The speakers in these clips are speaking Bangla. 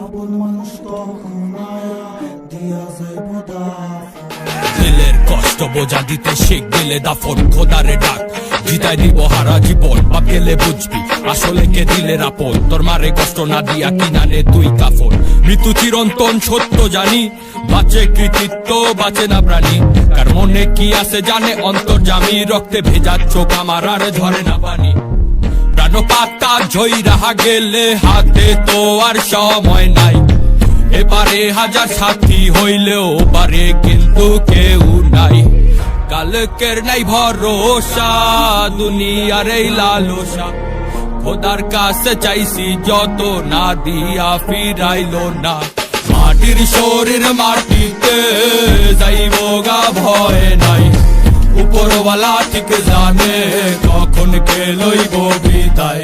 আপন মানুষ তখন আয়া দিয়া যাইব দাফন। দিলের কষ্ট বোঝা দিতে শিখ দিলে দাফন, খোদারে ডাক জিতাই দিব হারা জীবন। বাপ গেলে বুঝবি আসলে কে দিলের আপন, তোর মারে কষ্ট না দিয়া কিনারে তুই কাফন। মৃত্যু চিরন্তন সত্য জানি, বাঁচে কৃতিত্ব বাঁচে না প্রাণী। কার মনে কি আছে জানে অন্তর্যামী, রক্তে ভেজা চোখ আমার আর ঝরে না পানি। প্রাণ পাতা জয়ী রাহা গেলে হাতে তো আর সময় নাই। এবারে হাজার সাথী হইলেও পারে কিন্তু কেউ নাই। কালকের নাই ভরসা, দুনিয়ার এই লালসা। খোদার কাছে চাইছি যত না দিয়া ফিরাইলো না। মাটির শরীর মাটিতে যাইব গা ভয় নাই। উপরওয়ালা ঠিক জানে কখন কে লইব বিদায়।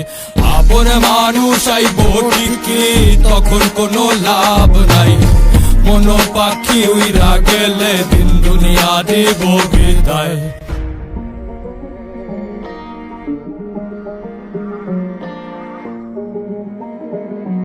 আপন মানুষ আইব ঠিকই তখন কোনো লাভ নাই। মন পাখি উইরা গেলে দিন দুনিয়া দিব বিদায়।